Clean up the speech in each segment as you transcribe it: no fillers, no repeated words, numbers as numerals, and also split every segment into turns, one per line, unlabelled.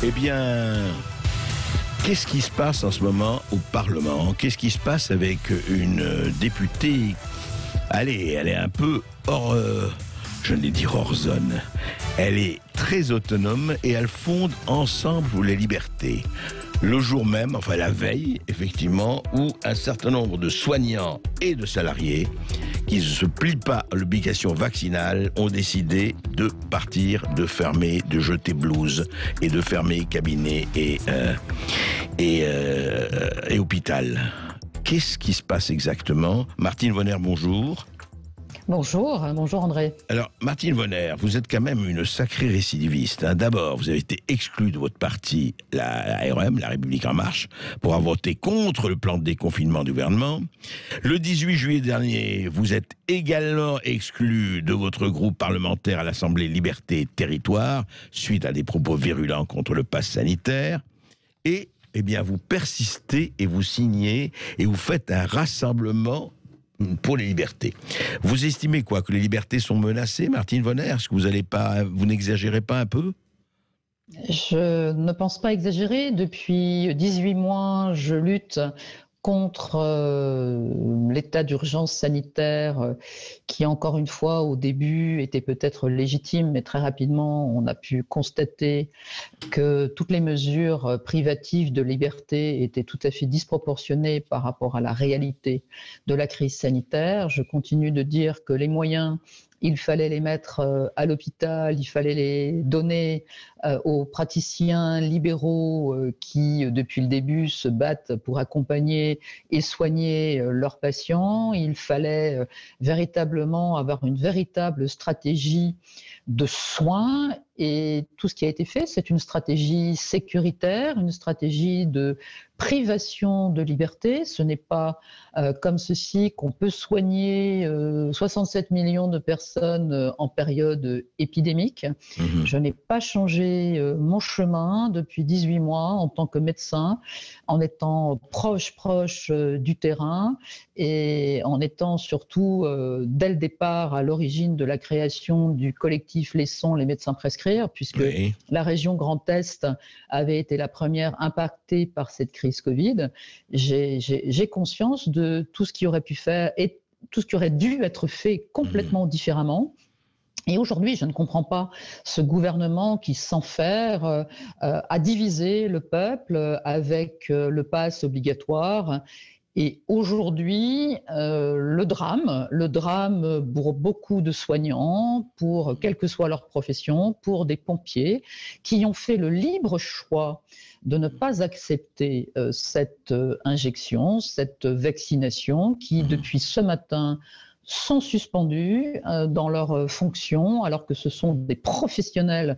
Eh bien, qu'est-ce qui se passe en ce moment au Parlement? Qu'est-ce qui se passe avec une députée? Allez, elle est un peu hors, je vais dire hors zone. Elle est très autonome et elle fonde Ensemble pour les libertés. Le jour même, enfin la veille, effectivement, où un certain nombre de soignants et de salariés qui ne se plient pas à l'obligation vaccinale ont décidé de partir, de fermer, de jeter blouse et de fermer cabinet et hôpital. Qu'est-ce qui se passe exactement? Martine Vonner, bonjour.
Bonjour André.
Alors, Martine Vonner, vous êtes quand même une sacrée récidiviste. D'abord, vous avez été exclue de votre parti, la REM, La République En Marche, pour avoir voté contre le plan de déconfinement du gouvernement. Le 18 juillet dernier, vous êtes également exclue de votre groupe parlementaire à l'Assemblée Liberté et Territoire, suite à des propos virulents contre le pass sanitaire. Et, eh bien, vous persistez et vous signez et vous faites un rassemblement pour les libertés. Vous estimez quoi? Que les libertés sont menacées, Martine Vonner? Est-ce que vous n'exagérez pas un peu?
Je ne pense pas exagérer. Depuis 18 mois, je lutte contre l'état d'urgence sanitaire qui, encore une fois, au début, était peut-être légitime, mais très rapidement, on a pu constater que toutes les mesures privatives de liberté étaient tout à fait disproportionnées par rapport à la réalité de la crise sanitaire. Je continue de dire que les moyens, il fallait les mettre à l'hôpital, il fallait les donner aux praticiens libéraux qui, depuis le début, se battent pour accompagner et soigner leurs patients. Il fallait véritablement avoir une véritable stratégie de soins, et tout ce qui a été fait, c'est une stratégie sécuritaire, une stratégie de privation de liberté. Ce n'est pas comme ceci qu'on peut soigner 67 millions de personnes en période épidémique. Je n'ai pas changé mon chemin depuis 18 mois en tant que médecin, en étant proche du terrain et en étant surtout dès le départ à l'origine de la création du collectif Laissons les médecins prescrire, puisque la région Grand Est avait été la première impactée par cette crise Covid. J'ai conscience de tout ce qui aurait pu faire et tout ce qui aurait dû être fait complètement différemment. Et aujourd'hui, je ne comprends pas ce gouvernement qui s'enferre à diviser le peuple avec le pass obligatoire. Et aujourd'hui, le drame pour beaucoup de soignants, pour quelle que soit leur profession, pour des pompiers qui ont fait le libre choix de ne pas accepter cette injection, cette vaccination qui, depuis ce matin, sont suspendus dans leurs fonctions, alors que ce sont des professionnels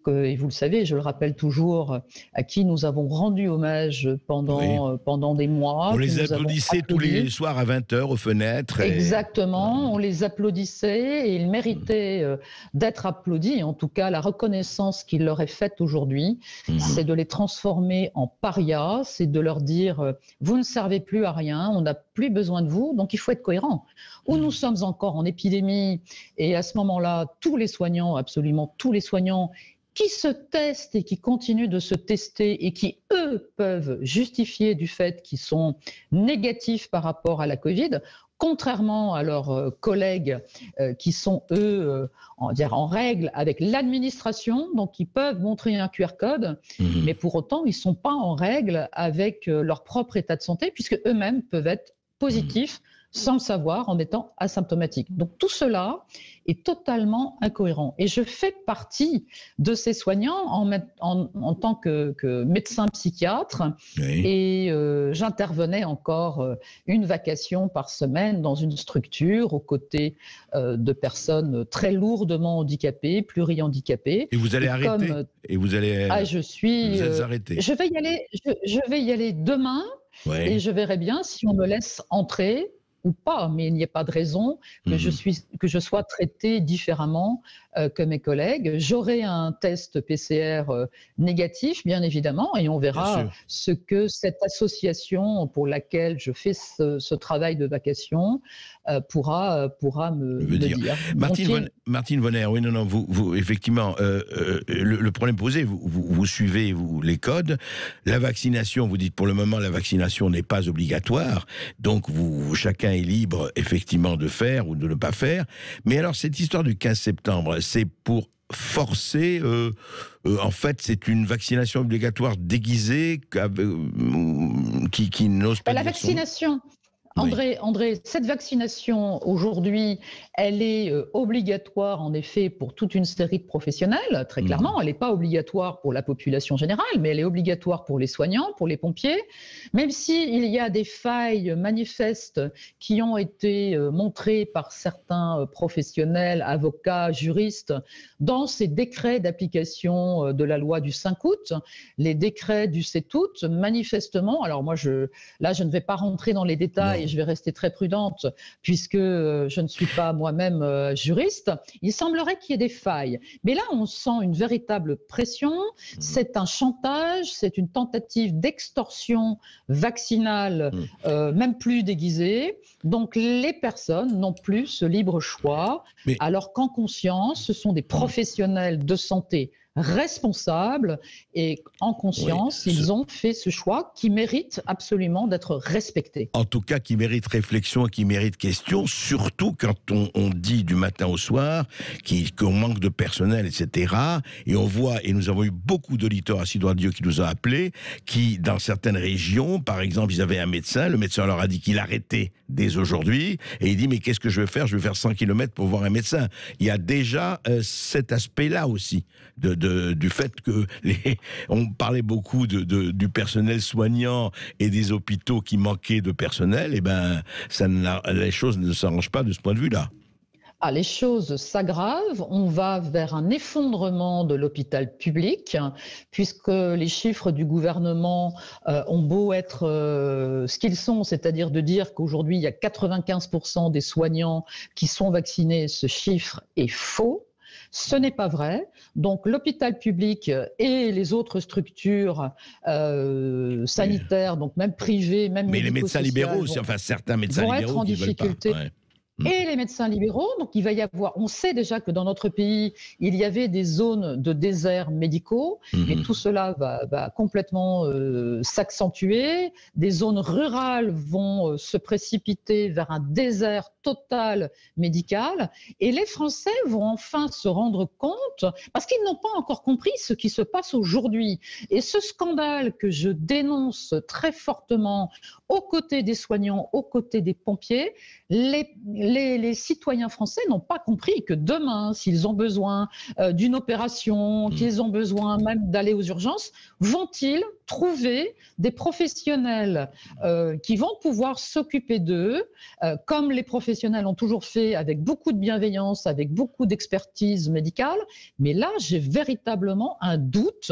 et vous le savez, je le rappelle toujours, à qui nous avons rendu hommage pendant des mois.
On les applaudissait tous les soirs à 20h aux fenêtres.
Exactement, on les applaudissait et ils méritaient d'être applaudis. En tout cas, la reconnaissance qu'il leur est faite aujourd'hui, c'est de les transformer en parias, c'est de leur dire vous ne servez plus à rien, on n'a plus besoin de vous, donc il faut être cohérent. Ou nous sommes encore en épidémie et à ce moment-là, tous les soignants, absolument tous les soignants, qui se testent et qui continuent de se tester et qui, eux, peuvent justifier du fait qu'ils sont négatifs par rapport à la Covid, contrairement à leurs collègues qui sont, eux, en règle avec l'administration, donc ils peuvent montrer un QR code, mais pour autant, ils ne sont pas en règle avec leur propre état de santé, puisque eux-mêmes peuvent être positifs sans le savoir, en étant asymptomatiques. Donc tout cela est totalement incohérent. Et je fais partie de ces soignants en tant que médecin psychiatre. Et j'intervenais encore une vacation par semaine dans une structure aux côtés de personnes très lourdement handicapées, plurihandicapées.
Et vous allez arrêter vous êtes arrêté.
Je vais y aller demain. Et je verrai bien si on me laisse entrer ou pas, mais il n'y a pas de raison que je sois traitée différemment que mes collègues. J'aurai un test PCR négatif, bien évidemment, et on
Bien
verra
sûr.
ce que cette association pour laquelle je fais ce travail de vacation pourra
Veut
me
dire.
dire. Vont-ils...
Martine Vonner, oui, non, non, effectivement, le problème posé, vous suivez les codes. La vaccination, vous dites pour le moment, la vaccination n'est pas obligatoire, donc chacun est libre, effectivement, de faire ou de ne pas faire. Mais alors, cette histoire du 15 septembre, c'est pour forcer, en fait, c'est une vaccination obligatoire déguisée qui n'ose pas
La
dire son nom.
vaccination,
Oui.
André, cette vaccination aujourd'hui, elle est obligatoire en effet pour toute une série de professionnels, très clairement. Elle n'est pas obligatoire pour la population générale, mais elle est obligatoire pour les soignants, pour les pompiers. Même s'il y a des failles manifestes qui ont été montrées par certains professionnels, avocats, juristes, dans ces décrets d'application de la loi du 5 août, les décrets du 7 août, manifestement, alors moi là je ne vais pas rentrer dans les détails,
Non.
et je vais rester très prudente puisque je ne suis pas moi-même juriste, il semblerait qu'il y ait des failles. Mais là, on sent une véritable pression, c'est un chantage, c'est une tentative d'extorsion vaccinale, même plus déguisée. Donc les personnes n'ont plus ce libre choix,
Mais
alors qu'en conscience, ce sont des professionnels de santé responsables et en
oui,
conscience, ils ont fait ce choix qui mérite absolument d'être respecté.
en tout cas, qui mérite réflexion et qui mérite question, surtout quand on dit du matin au soir qu'on manque de personnel, etc. Et on voit, et nous avons eu beaucoup d'auditeurs à Cidre Dieu qui nous ont appelés, qui, dans certaines régions, par exemple, ils avaient un médecin, le médecin leur a dit qu'il arrêtait dès aujourd'hui, et il dit, mais qu'est-ce que je vais faire? Je vais faire 100 km pour voir un médecin. Il y a déjà cet aspect-là aussi, du fait que on parlait beaucoup du personnel soignant et des hôpitaux qui manquaient de personnel, et ben, les choses ne s'arrangent pas de ce point de vue-là.
Ah, les choses s'aggravent, on va vers un effondrement de l'hôpital public, puisque les chiffres du gouvernement ont beau être ce qu'ils sont, c'est-à-dire de dire qu'aujourd'hui il y a 95% des soignants qui sont vaccinés, ce chiffre est faux. Ce n'est pas vrai. Donc l'hôpital public et les autres structures sanitaires, donc même privées, même
Mais les médecins libéraux
médico-sociales,
aussi, enfin certains médecins
vont être
libéraux
en
qui ne veulent pas.
difficulté.
Ouais.
Et les médecins libéraux, donc il va y avoir, on sait déjà que dans notre pays, il y avait des zones de déserts médicaux, mais tout cela va complètement s'accentuer. Des zones rurales vont se précipiter vers un désert total médical, et les Français vont enfin se rendre compte, parce qu'ils n'ont pas encore compris ce qui se passe aujourd'hui. Et ce scandale que je dénonce très fortement aux côtés des soignants, aux côtés des pompiers, les citoyens français n'ont pas compris que demain, s'ils ont besoin d'une opération, qu'ils ont besoin même d'aller aux urgences, vont-ils trouver des professionnels qui vont pouvoir s'occuper d'eux, comme les professionnels ont toujours fait, avec beaucoup de bienveillance, avec beaucoup d'expertise médicale. Mais là, j'ai véritablement un doute.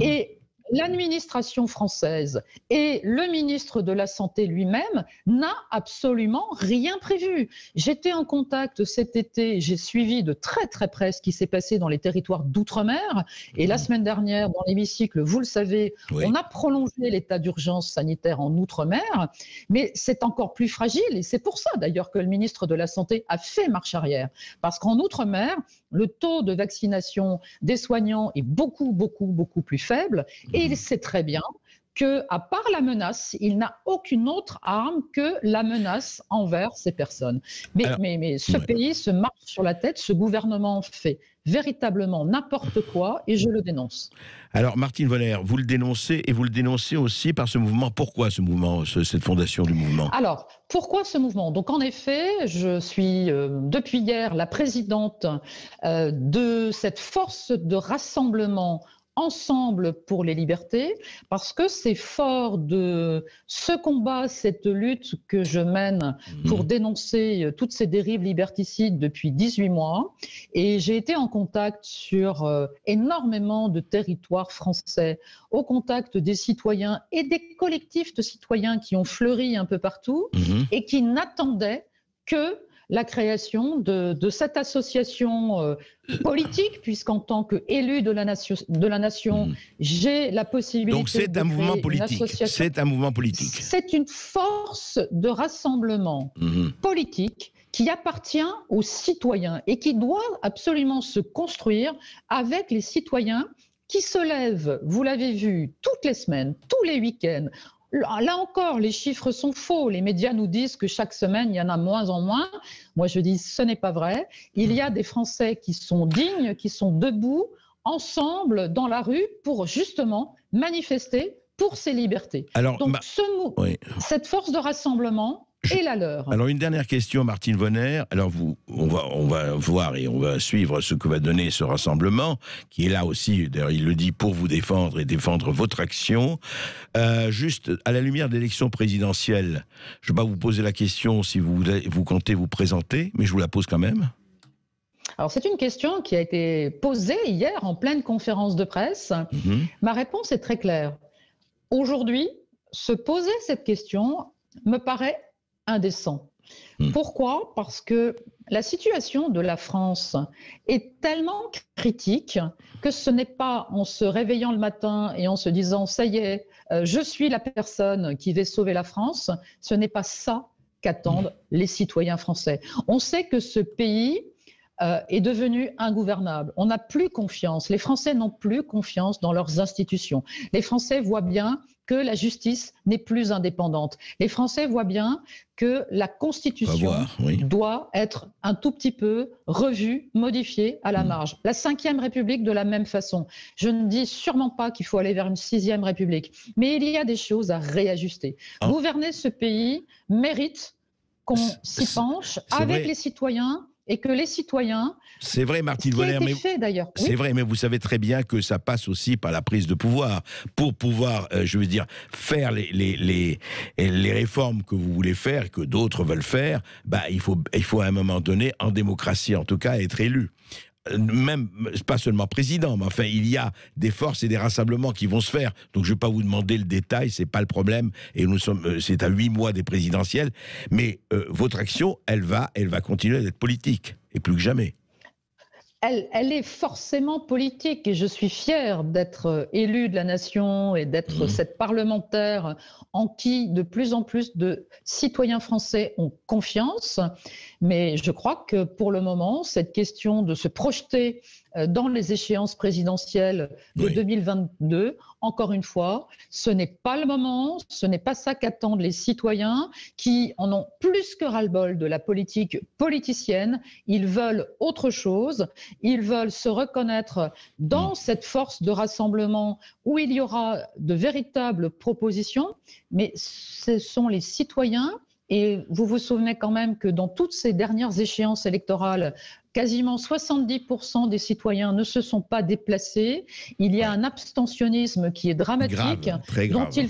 Et l'administration française et le ministre de la Santé lui-même n'a absolument rien prévu. J'étais en contact cet été, j'ai suivi de très très près ce qui s'est passé dans les territoires d'outre-mer, et la semaine dernière, dans l'hémicycle, vous le savez, on a prolongé l'état d'urgence sanitaire en outre-mer, mais c'est encore plus fragile, et c'est pour ça d'ailleurs que le ministre de la Santé a fait marche arrière, parce qu'en outre-mer, le taux de vaccination des soignants est beaucoup plus faible. Et il sait très bien qu'à part la menace, il n'a aucune autre arme que la menace envers ces personnes. Mais ce pays se marche sur la tête, ce gouvernement fait véritablement n'importe quoi, et je le dénonce.
Alors, Martine Vonner, vous le dénoncez, et vous le dénoncez aussi par ce mouvement. Pourquoi ce mouvement, cette fondation du mouvement?
Alors, pourquoi ce mouvement? Donc, en effet, je suis depuis hier la présidente de cette force de rassemblement ensemble pour les libertés, parce que c'est fort de ce combat, cette lutte que je mène pour dénoncer toutes ces dérives liberticides depuis 18 mois. Et j'ai été en contact sur énormément de territoires français, au contact des citoyens et des collectifs de citoyens qui ont fleuri un peu partout et qui n'attendaient que la création de cette association politique, puisqu'en tant qu'élu de la nation, j'ai la possibilité
Donc c'est un mouvement politique. C'est un mouvement politique.
C'est une force de rassemblement politique qui appartient aux citoyens et qui doit absolument se construire avec les citoyens qui se lèvent, vous l'avez vu, toutes les semaines, tous les week-ends. Là encore, les chiffres sont faux. Les médias nous disent que chaque semaine, il y en a moins en moins. Moi, je dis, ce n'est pas vrai. Il y a des Français qui sont dignes, qui sont debout, ensemble, dans la rue, pour justement manifester pour ces libertés.
Alors,
donc, cette force de rassemblement est la leur.
Alors, une dernière question, Martine Vonner. Alors, on va voir et on va suivre ce que va donner ce rassemblement, qui est là aussi, d'ailleurs, il le dit, pour vous défendre et défendre votre action. Juste, à la lumière de l'élection présidentielle, je ne vais pas vous poser la question si vous comptez vous présenter, mais je vous la pose quand même.
Alors, c'est une question qui a été posée hier en pleine conférence de presse. Ma réponse est très claire. Aujourd'hui, se poser cette question me paraît indécent. Pourquoi ? Parce que la situation de la France est tellement critique que ce n'est pas en se réveillant le matin et en se disant « ça y est, je suis la personne qui va sauver la France », ce n'est pas ça qu'attendent les citoyens français. On sait que ce pays est devenu ingouvernable. On n'a plus confiance. Les Français n'ont plus confiance dans leurs institutions. Les Français voient bien que la justice n'est plus indépendante. Les Français voient bien que la Constitution doit être un tout petit peu revue, modifiée à la marge. La Ve République de la même façon. Je ne dis sûrement pas qu'il faut aller vers une Sixième République, mais il y a des choses à réajuster. Gouverner ce pays mérite qu'on s'y penche avec les citoyens, et que les citoyens...
C'est vrai, Martine Vonner, mais c'est vrai, mais vous savez très bien que ça passe aussi par la prise de pouvoir. Pour pouvoir, je veux dire, faire les réformes que vous voulez faire, et que d'autres veulent faire, il faut à un moment donné, en démocratie en tout cas, être élu. Même, pas seulement président, mais enfin, il y a des forces et des rassemblements qui vont se faire. Donc, je ne vais pas vous demander le détail, c'est pas le problème. Et c'est à 8 mois des présidentielles. Mais votre action, elle va continuer d'être politique, et plus que jamais.
Elle est forcément politique et je suis fière d'être élue de la nation et d'être cette parlementaire en qui de plus en plus de citoyens français ont confiance. Mais je crois que pour le moment, cette question de se projeter dans les échéances présidentielles de 2022, encore une fois, ce n'est pas le moment, ce n'est pas ça qu'attendent les citoyens qui en ont plus que ras-le-bol de la politique politicienne. Ils veulent autre chose, ils veulent se reconnaître dans cette force de rassemblement où il y aura de véritables propositions, mais ce sont les citoyens. Et vous vous souvenez quand même que dans toutes ces dernières échéances électorales, quasiment 70% des citoyens ne se sont pas déplacés. Il y a un abstentionnisme qui est dramatique, dont il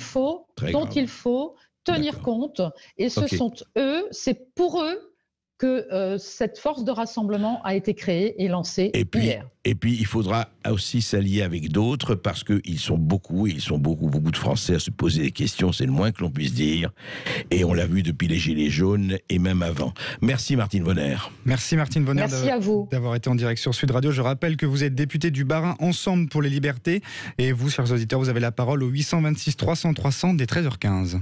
faut tenir compte. Et ce sont eux, c'est pour eux que cette force de rassemblement a été créée et lancée hier.
Et puis, il faudra aussi s'allier avec d'autres parce qu'ils sont beaucoup de Français à se poser des questions, c'est le moins que l'on puisse dire. Et on l'a vu depuis les Gilets jaunes et même avant. Merci Martine Vonner.
Merci Martine Vonner
d'avoir
été en direct sur Sud Radio. Je rappelle que vous êtes députée du Bas-Rhin Ensemble pour les libertés. Et vous, chers auditeurs, vous avez la parole au 826 300 300 dès 13h15.